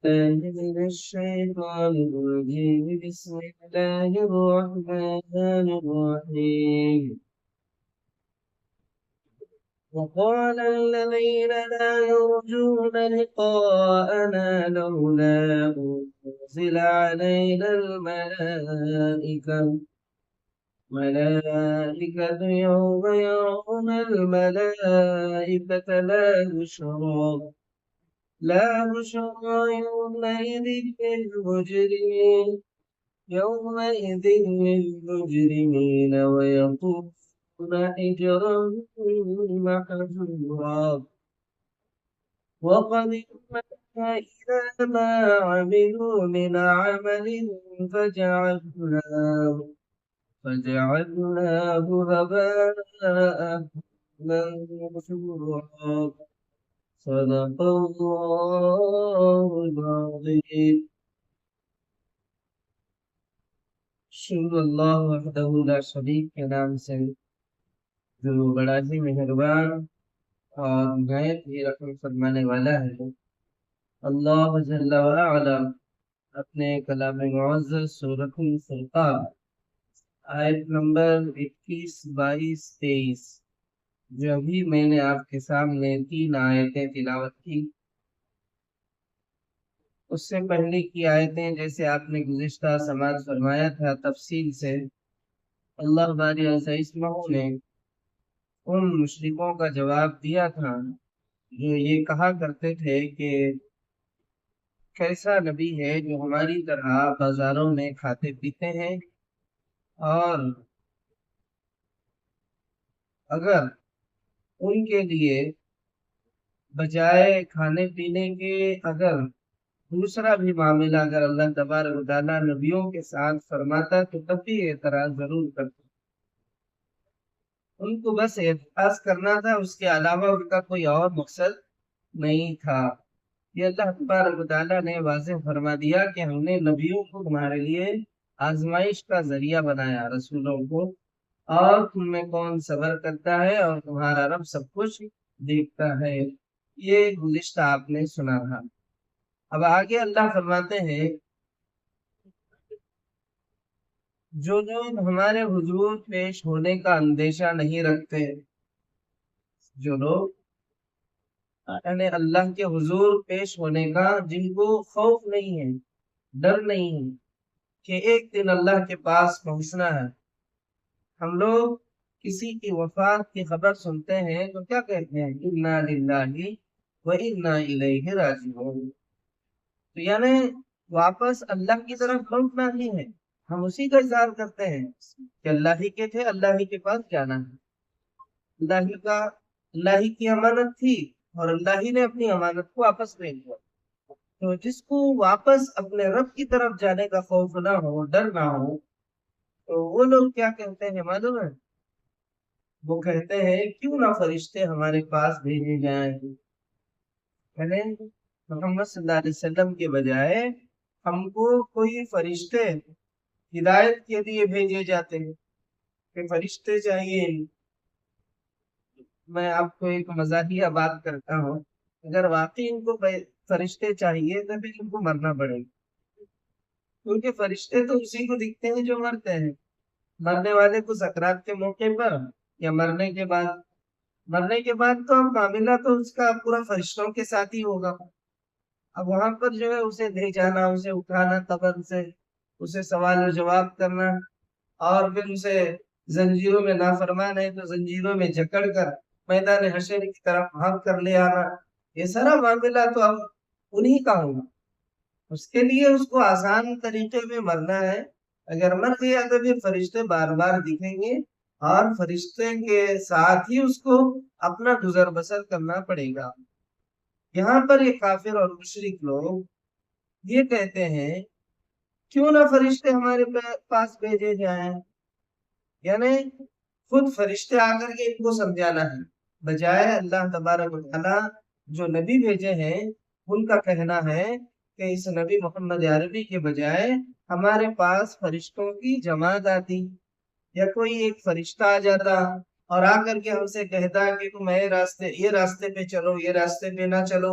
من الشيطان الرجيم بسم الله الرحمن الرحيم وقال الذين لا يرجون لقاءنا لولا أنزل علينا ملائكة يوم يرون الملائكة لا بشرى يومئذ للمجرمين ويقولون حجرا محجورا وقدمنا إلى ما عملوا من عمل فجعلناه هباء منثورا صدق الله العظيم شکر اللہ وحدہ لا شریک کے نام سے جو بڑا ہی مہربان اور نہایت ہی رحم فرمانے والا ہے۔ اللہ جل وعلا اپنے کلام معزز سورۃ الفرقان آیت نمبر 21، 22، 23 جو ابھی میں نے آپ کے سامنے 3 آیتیں تلاوت کی، اس سے پہلے کی آیتیں جیسے آپ نے گزشتہ سماعت فرمایا تھا تفصیل سے، اللہ باری عزیزمہ نے ان مشرکوں کا جواب دیا تھا جو یہ کہا کرتے تھے کہ کیسا نبی ہے جو ہماری طرح بازاروں میں کھاتے پیتے ہیں، اور اگر ان کے لیے بجائے کھانے پینے کے اگر دوسرا بھی معاملہ اگر اللہ تبارک و تعالیٰ نبیوں کے ساتھ فرماتا تو تب بھی اعتراض ضرور کرتے، ان کو بس اعتراض کرنا تھا، اس کے علاوہ ان کا کوئی اور مقصد نہیں تھا۔ یہ اللہ تبارک و تعالیٰ نے واضح فرما دیا کہ ہم نے نبیوں کو تمہارے لیے آزمائش کا ذریعہ بنایا، رسولوں کو، اور تم میں کون صبر کرتا ہے اور تمہارا رب سب کچھ دیکھتا ہے۔ یہ گزشتہ آپ نے سنا تھا۔ اب آگے اللہ فرماتے ہیں جو لوگ ہمارے حضور پیش ہونے کا اندیشہ نہیں رکھتے، جو لوگ یعنی اللہ کے حضور پیش ہونے کا جن کو خوف نہیں ہے، ڈر نہیں ہے کہ ایک دن اللہ کے پاس پہنچنا ہے۔ ہم لوگ کسی کی وفات کی خبر سنتے ہیں تو کیا کہتے ہیں؟ انا للہ و انا الیہ راجعون۔ تو یعنی واپس اللہ کی طرف لوٹنا ہی ہے، ہم اسی کا اظہار کرتے ہیں کہ اللہ ہی کے تھے، اللہ ہی کے پاس جانا ہے، اللہ ہی کی امانت تھی اور اللہ ہی نے اپنی امانت کو واپس لے لیا۔ تو جس کو واپس اپنے رب کی طرف جانے کا خوف نہ ہو، ڈر نہ ہو، تو وہ لوگ کیا کہتے ہیں معلوم ہے؟ وہ کہتے ہیں کیوں نہ فرشتے ہمارے پاس بھیجے جائیں، یعنی محمد صلی اللہ علیہ وسلم کے بجائے ہم کو کوئی فرشتے ہدایت کے لیے بھیجے جاتے ہیں کہ فرشتے چاہیے۔ میں آپ کو ایک مزاحیہ بات کرتا ہوں، اگر واقعی ان کو فرشتے چاہیے تو پھر ان کو مرنا پڑے گا، کیونکہ فرشتے تو اسی کو دکھتے ہیں جو مرتے ہیں، مرنے والے کو سکرات کے موقع پر یا مرنے کے بعد تو اب معاملہ تو اس کا پورا فرشتوں کے ساتھ ہی ہوگا۔ اب وہاں پر جو ہے اسے لے جانا، اسے اٹھانا قبر سے، اسے سوال و جواب کرنا، اور پھر اسے زنجیروں میں نافرمان ہے تو زنجیروں میں جکڑ کر میدان حشر کی طرف بھاگ کر لے آنا، یہ سارا معاملہ تو اب انہی کا ہوگا۔ اس کے لیے اس کو آسان طریقے میں مرنا ہے، اگر مر گیا تو پھر فرشتے بار بار دکھیں گے اور فرشتے کے ساتھ ہی اس کو اپنا گزر بسر کرنا پڑے گا۔ یہاں پر یہ کافر اور مشرک لوگ یہ کہتے ہیں کیوں نہ فرشتے ہمارے پاس بھیجے جائیں، یعنی خود فرشتے آ کر کے ان کو سمجھانا ہے، بجائے اللہ تبارک و تعالیٰ جو نبی بھیجے ہیں ان کا کہنا ہے کہ اس نبی محمد عربی کے بجائے ہمارے پاس فرشتوں کی جماعت آتی، یا کوئی ایک فرشتہ آ جاتا اور آ کر کے ہم سے کہتا کہ تم یہ راستے پہ چلو، یہ راستے پہ نہ چلو،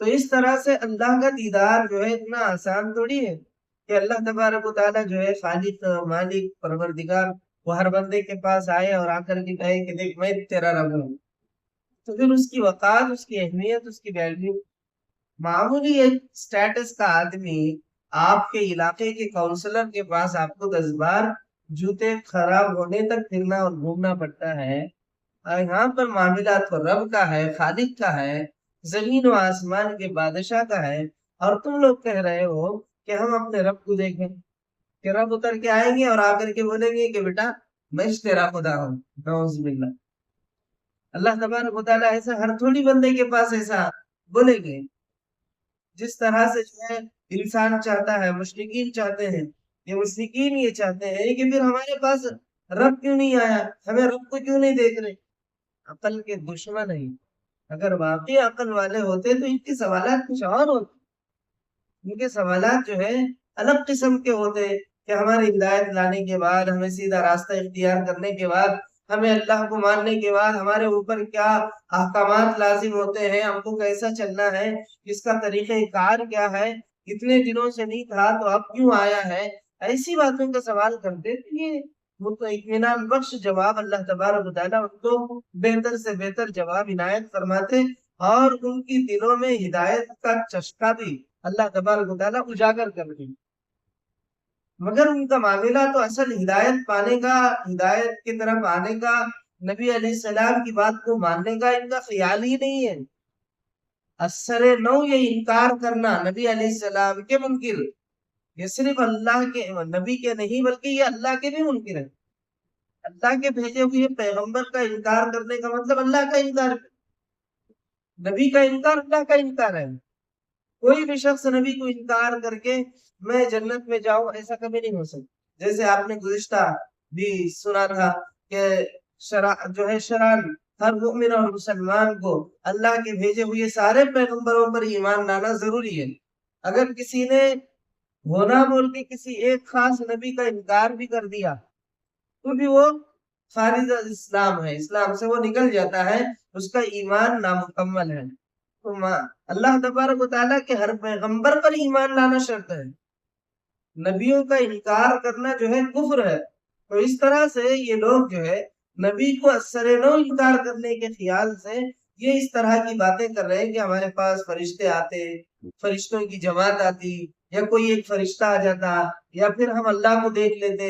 تو اس طرح سے اللہ کا دیدار جو ہے اتنا آسان تھوڑی ہے کہ اللہ تبارک و تعالیٰ جو ہے خالق مالک پروردگار وہ ہر بندے کے پاس آئے اور آ کر کے کہے کہ دیکھ میں تیرا رب ہوں. تو پھر اس کی وقار، اس کی اہمیت، اس کی ویلیو، معمولی ایک سٹیٹس کا آدمی آپ کے علاقے کے کاؤنسلر کے پاس آپ کو 10 بار جوتے خراب ہونے تک پھرنا اور گھومنا پڑتا ہے، اور یہاں پر معاملات تو رب کا ہے، خالق کا ہے، زمین و آسمان کے بادشاہ کا ہے، اور تم لوگ کہہ رہے ہو کہ ہم اپنے رب کو دیکھیں، کہ رب اتر کے آئیں گے اور آ کر کے بولیں گے کہ بیٹا میں تیرا خدا ہوں. نعوذ باللہ. اللہ تبارک و تعالیٰ ایسا ہر تھوڑی بندے کے پاس ایسا بولیں گے. جس طرح سے جو ہے انسان چاہتا ہے، مشرکین چاہتے ہیں، یہ مشرکین یہ چاہتے ہیں کہ پھر ہمارے پاس رب کیوں نہیں آیا، ہمیں رب کو کیوں نہیں دیکھ رہے. عقل کے دشمن نہیں. اگر واقعی عقل والے ہوتے تو ان کے سوالات کچھ اور ہوتے. ان کے سوالات جو ہے الگ قسم کے ہوتے کہ ہماری ہدایت لانے کے بعد، ہمیں سیدھا راستہ اختیار کرنے کے بعد، ہمیں اللہ کو ماننے کے بعد ہمارے اوپر کیا احکامات لازم ہوتے ہیں، ہم کو کیسا چلنا ہے، اس کا طریقہ کار کیا ہے، اتنے دنوں سے نہیں تھا تو اب کیوں آیا ہے. ایسی باتوں کا سوال کرتے تو یہ اطمینان بخش جواب اللہ تبارک و تعالیٰ ان کو بہتر سے بہتر جواب عنایت فرماتے، اور ان کی دلوں میں ہدایت کا چشکا بھی اللہ تبارک و تعالیٰ اجاگر کر دی. مگر ان کا معاملہ تو اصل ہدایت پانے کا، ہدایت کی طرف آنے کا، نبی علیہ السلام کی بات کو ماننے کا ان کا خیال ہی نہیں ہے. اثر نو یہ انکار کرنا نبی علیہ السلام کے منکر، یہ صرف اللہ کے نبی کے نہیں بلکہ یہ اللہ کے بھی منکر ہے. اللہ کے بھیجے ہوئے پیغمبر کا انکار کرنے کا مطلب اللہ کا انکار، نبی کا انکار اللہ کا انکار ہے. کوئی بھی شخص نبی کو انکار کر کے میں جنت میں جاؤں ایسا کبھی نہیں ہو سکتا. جیسے آپ نے گزشتہ بھی سنا تھا کہ جو ہے شران ہر مومن اور مسلمان کو اللہ کے بھیجے ہوئے سارے پیغمبروں پر ایمان لانا ضروری ہے. اگر کسی نے ہونا بول کے کسی ایک خاص نبی کا انکار بھی کر دیا تو بھی وہ خارج از اسلام ہے، اسلام سے وہ نکل جاتا ہے، اس کا ایمان نامکمل ہے. تو اللہ تبارک و تعالیٰ کے ہر پیغمبر پر ایمان لانا شرط ہے، نبیوں کا انکار کرنا جو ہے کفر ہے. تو اس طرح سے یہ لوگ جو ہے نبی کو اثر نو انکار کرنے کے خیال سے یہ اس طرح کی باتیں کر رہے ہیں کہ ہمارے پاس فرشتے آتے، فرشتوں کی جماعت آتی، یا کوئی ایک فرشتہ آ جاتا، یا پھر ہم اللہ کو دیکھ لیتے.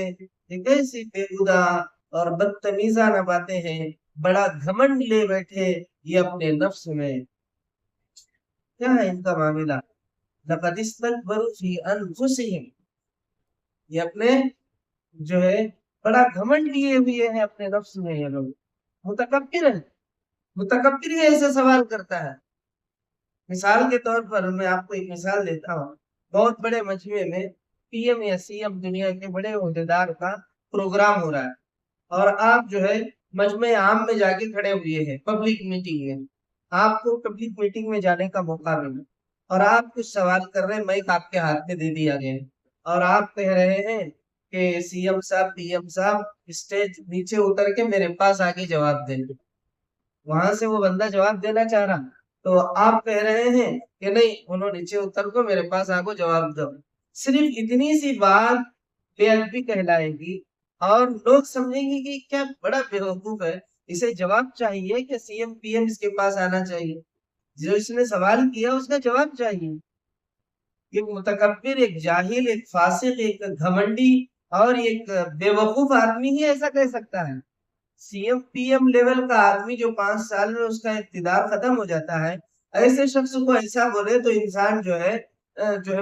یہ کیسی بےہودہ اور بدتمیزانہ باتیں ہیں. بڑا گھمنڈ لے بیٹھے یہ اپنے نفس میں. کیا ہے ان کا معاملہ؟ لقد استكبروا في انفسهم، یہ اپنے جو ہے بڑا گھمنڈ لیے ہوئے ہیں اپنے نفس میں. یہ لوگ متکبر ہیں. متکبر ہی ایسا سوال کرتا ہے. مثال کے طور پر میں آپ کو ایک مثال دیتا ہوں. بہت بڑے مجمع میں پی ایم یا سی ایم دنیا کے بڑے عہدیدار کا پروگرام ہو رہا ہے، اور آپ جو ہے مجمع عام میں جا کے کھڑے ہوئے ہیں، پبلک میٹنگ ہے. آپ کو پبلک میٹنگ میں جانے کا موقع ملا اور آپ کچھ سوال کر رہے ہیں، مائک آپ کے ہاتھ میں دے دیا گیا اور آپ کہہ رہے ہیں کہ سی ایم صاحب، پی ایم صاحب اسٹیج نیچے اتر کے میرے پاس آگے جواب دیں. وہاں سے وہ بندہ جواب دینا چاہ رہا تو آپ کہہ رہے ہیں کہ نہیں، انہوں نیچے اتر کو میرے پاس آگے جواب دو. صرف اتنی سی بات بے ادبی کہلائے گی اور لوگ سمجھیں گے کہ کیا بڑا بیوقوف ہے، اسے جواب چاہیے کہ سی ایم پی ایم اس کے پاس آنا چاہیے، جو اس نے سوال کیا اس کا جواب چاہیے. ایک متکبر، ایک جاہل، ایک فاسق، ایک گھمنڈی اور ایک بے وقوف آدمی ہی ایسا کہہ سکتا ہے. C M P M level کا آدمی جو 5 سال میں اس کا اقتدار ختم ہو جاتا ہے، ایسے شخص کو ایسا بولے تو انسان جو ہے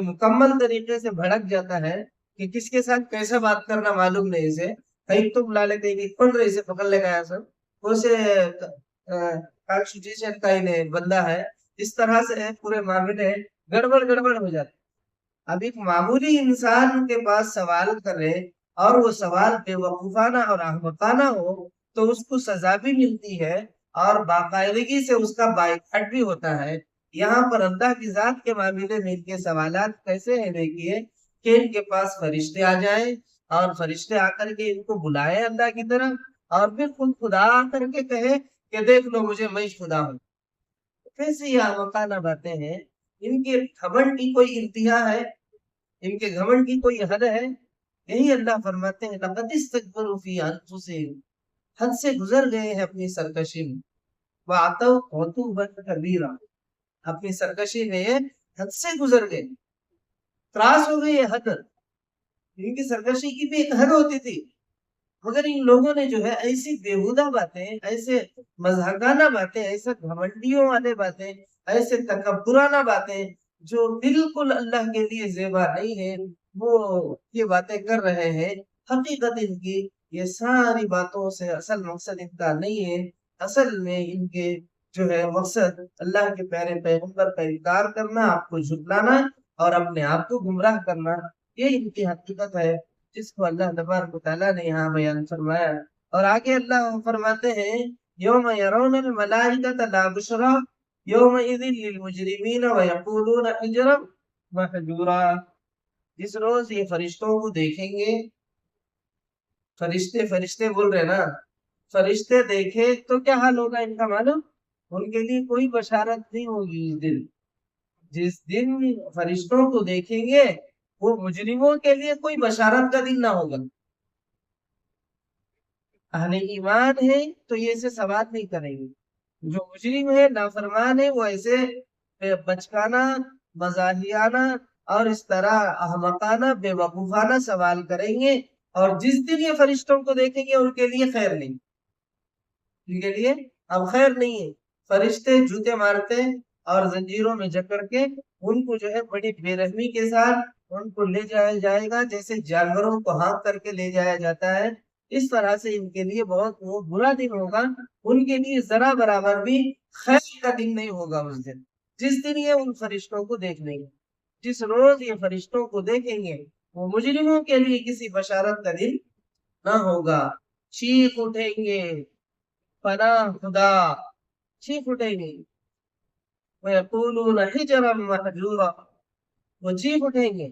مکمل طریقے سے بھڑک جاتا ہے کہ کس کے ساتھ کیسے بات کرنا معلوم نہیں. اسے کہیں تو بلا لیتے کہ کون رہے، اسے پکڑ لے گیا سب اسے کانسٹیٹیوشن کا ہی بندہ ہے. اس طرح سے پورے معاملے گڑبڑ ہو جاتے. اب ایک معمولی انسان کے پاس سوال کرے اور وہ سوال بے وقوفانہ اور احمقانہ ہو تو اس کو سزا بھی ملتی ہے اور باقاعدگی سے اس کا بائیکاٹ بھی ہوتا ہے. یہاں پر اللہ کی ذات کے معاملے میں ان کے سوالات کیسے ہیں دیکھیے کہ ان کے پاس فرشتے آ جائیں اور فرشتے آ کر کے ان کو بلائے اللہ کی طرف، اور پھر خود خدا آ کر کے کہے کہ دیکھ لو مجھے، میں خدا ہوں. کیسی یہ احمقانہ باتیں ہیں ان کے گھمنڈ کی کوئی انتہا ہے؟ ان کے گھمنڈ کی کوئی حد ہے؟ یہی اللہ فرماتے ہیں لقد استكبروا في انفسهم، حد سے گزر گئے ہیں اپنی سرکشی میں، وَعَتَوْا عُتُوًّا كَبِيرًا، اپنی سرکشی میں حد سے گزر گئے، کراس ہو گئی ہے حد۔ ان کی سرکشی کی بھی ایک حد ہوتی تھی، مگر ان لوگوں نے جو ہے ایسی بےہودہ باتیں، ایسے مذہقانہ باتیں، ایسے گھمنڈیوں والے باتیں، ایسے تکبرانہ باتیں جو بالکل اللہ کے لیے زیبا نہیں ہے، وہ یہ باتیں کر رہے ہیں۔ حقیقت ان کی یہ ساری باتوں سے اصل مقصد ان کا نہیں ہے، اصل میں ان کے جو ہے مقصد اللہ کے پیارے پیغمبر کا انکار کرنا، آپ کو جھٹلانا اور اپنے آپ کو گمراہ کرنا، یہ ان کی حقیقت ہے جس کو اللہ تبارک و تعالیٰ نے یہاں بیان فرمایا۔ اور آگے اللہ فرماتے ہیں یوم یرون الملائکۃ لا بشری یومئذ للمجرمین ویقولون حجرا محجورا، جس روز یہ فرشتوں کو دیکھیں گے، فرشتے بول رہے نا، فرشتے دیکھے تو کیا حال ہوگا ان کا معلوم؟ ان کے لیے کوئی بشارت نہیں ہوگی اس دن، جس دن فرشتوں کو دیکھیں گے وہ مجرموں کے لیے کوئی بشارت کا دن نہ ہوگا۔ اہل ایمان ہے تو یہ ایسے سوال نہیں کریں گے، جو مجرم ہے نافرمان ہے وہ ایسے بچکانہ، مزاحیانہ اور اس طرح احمقانہ، بے وقوفانہ سوال کریں گے، اور جس دن یہ فرشتوں کو دیکھیں گے ان کے لیے خیر نہیں، ان کے لیے اب خیر نہیں ہے۔ فرشتے جوتے مارتے اور زنجیروں میں جکڑ کے ان کو جو ہے بڑی بے رحمی کے ساتھ ان کو لے جایا جائے گا، جیسے جانوروں کو ہانک کر کے لے جایا جاتا ہے، اس طرح سے ان کے لیے بہت وہ برا دن ہوگا، ان کے لیے ذرا برابر بھی خیر کا دن نہیں ہوگا اس دن، جس دن یہ ان فرشتوں کو دیکھ لیں گے، جس روز یہ فرشتوں کو دیکھیں گے وہ مجرموں کے لیے کسی بشارت کا دن نہ ہوگا۔ چیخ اٹھیں گے پناہ خدا، چیخ اٹھیں گے، وَيَقُولُونَ حِجْرًا مَحْجُورًا، وہ چیخ اٹھیں گے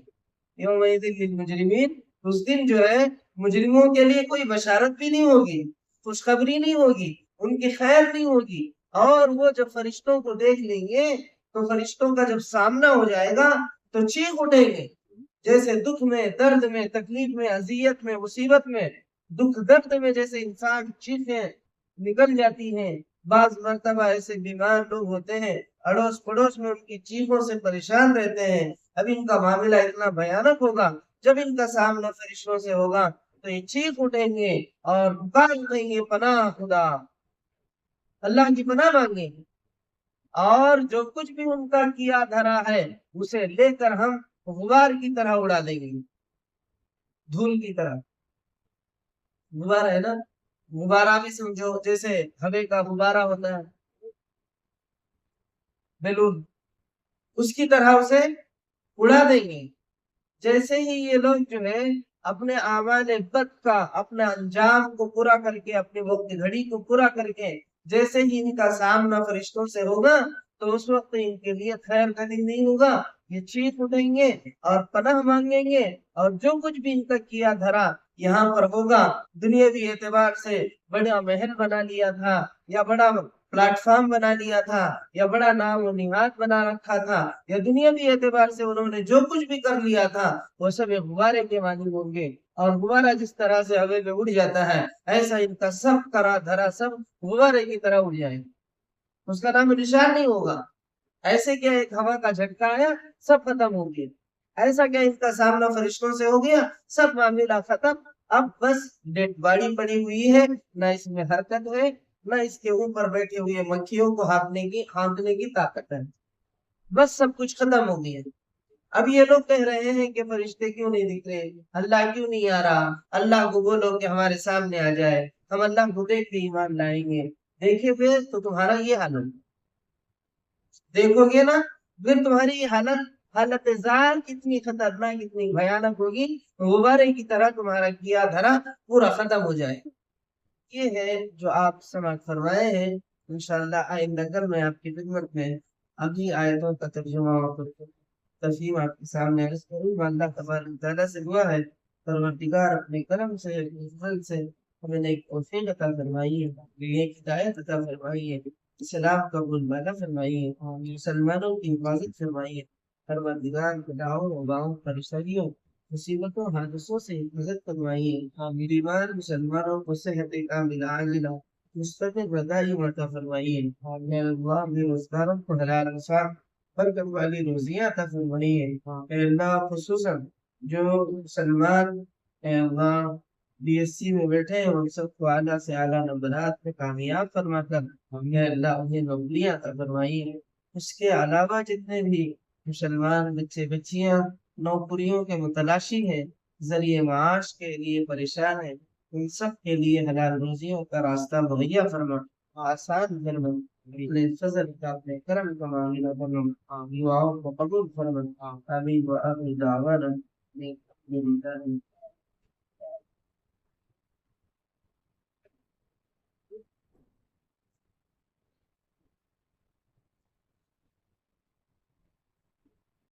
یومئذ للمجرمین، اس دن جو ہے مجرموں کے لیے کوئی بشارت بھی نہیں ہوگی، خوشخبری نہیں ہوگی، ان کی خیر نہیں ہوگی، اور وہ جب فرشتوں کو دیکھ لیں گے تو فرشتوں کا جب سامنا ہو جائے گا تو چیخ اٹھیں گے، جیسے دکھ میں، درد میں، تکلیف میں، اذیت میں، مصیبت میں، دکھ درد میں جیسے انسان چیخیں نکل جاتی ہیں، بعض مرتبہ ایسے بیمار لوگ ہوتے ہیں اڑوس پڑوس میں ان کی چیخوں سے پریشان رہتے ہیں، اب ان کا معاملہ اتنا بھیانک ہوگا، جب ان کا سامنا فرشتوں سے ہوگا تو یہ چیخ اٹھیں گے اور پکار اٹھیں گے پناہ خدا، اللہ کی پناہ مانگیں گے، اور جو کچھ بھی ان کا کیا دھرا ہے اسے لے کر ہم غبار کی طرح اڑا دیں گے، دھول کی طرح۔ غبارہ ہے نا، غبارہ بھی سمجھو جیسے ہوے کا غبارہ ہوتا ہے، بیلون، اس کی طرح اسے اڑا دیں گے۔ جیسے ہی یہ لوگ جو ہے اپنے اعمال بد کا، اپنا انجام کو پورا کر کے، اپنے وقت گھڑی کو پورا کر کے جیسے ہی ان کا سامنا فرشتوں سے ہوگا تو اس وقت ان کے لیے خیر کا دن نہیں ہوگا، یہ چیخ اٹھیں گے اور پناہ مانگیں گے، اور جو کچھ بھی ان کا کیا دھرا یہاں پر ہوگا، دنیاوی اعتبار سے بڑا محل بنا لیا تھا یا بڑا پلیٹ فارم بنا لیا تھا یا بڑا نام و نہاد بنا رکھا تھا، یا دنیاوی اعتبار سے انہوں نے جو کچھ بھی کر لیا تھا وہ سب ایک غبارے کے مانند ہوں گے، اور غبارہ جس طرح سے ہوے میں اڑ جاتا ہے ایسا ان کا سب کرا دھرا سب غبارے کی طرح اڑ جائے گا، اس کا نام نشان نہیں ہوگا۔ ایسے کیا ایک ہوا کا جھٹکا آیا سب ختم ہو گیا، ایسا کیا ان کا سامنا فرشتوں سے ہو گیا سب معاملہ ختم، اب بس ڈیڈ باڈی پڑی ہوئی ہے، نہ اس میں حرکت ہے، نہ اس کے اوپر بیٹھے ہوئے مکھیوں کو ہانکنے کی طاقت ہے، بس سب کچھ ختم ہو گیا۔ اب یہ لوگ کہہ رہے ہیں کہ فرشتے کیوں نہیں دکھ رہے، اللہ کیوں نہیں آ رہا، اللہ کو بولو کہ ہمارے سامنے آ جائے، ہم اللہ کو دیکھ کے ایمان لائیں گے۔ دیکھے پھر تو تمہارا یہ حالت، دیکھو گے نا پھر تمہاری یہ حالت زار کتنی خطرناک، کتنی بھیانک ہوگی، غبارے کی طرح تمہارا کیا دھرا پورا ختم ہو جائے۔ یہ ہے جو آپ سماعت فرمائے ہیں، انشاءاللہ آئندہ کل میں آپ کی خدمت میں اگلی آیتوں کا ترجمہ اور تفہیم آپ کے سامنے عرض کروں۔ اللہ تبارک تعالیٰ سے دعا ہے پروردگار اپنے کرم سے، اپنے فضل سے ہمیں ایک توفیق عطا فرمائیے، ایک ہدایت عطا فرمائیے، اسلام کا بلوانا فرمائیے، مسلمانوں کی حفاظت فرمائیے، پروردگار گناہوں وباؤں پریشانیوں مصیبتوں حادثوں سے حفاظت فرمائیے، بیمار مسلمانوں کو صحت کاملہ عاجلہ مستقل بدائی عطا فرمائیے، اے اللہ اپنے روزگاروں کو حلال آسان برکت والی روزیاں عطا فرمائیے، اے اللہ خصوصاً جو مسلمان اے اللہ بی ایس سی میں بیٹھے ہیں ان سب کو اعلیٰ سے اعلیٰ نمبرات میں کامیاب فرما کر اے اللہ انہیں نوکریاں عطا فرمائیے۔ اس کے علاوہ جتنے بھی مسلمان بچے بچیاں نوکریوں کے متلاشی ہیں، ذریعہ معاش کے لیے پریشان ہیں، ان سب کے لیے حلال روزیوں کا راستہ مہیا فرما، آسان فرما، اپنے فضل کا اپنے کرم کا معاملہ فرما، دعاؤں کو قبول فرما، آمین وآخر دعوانا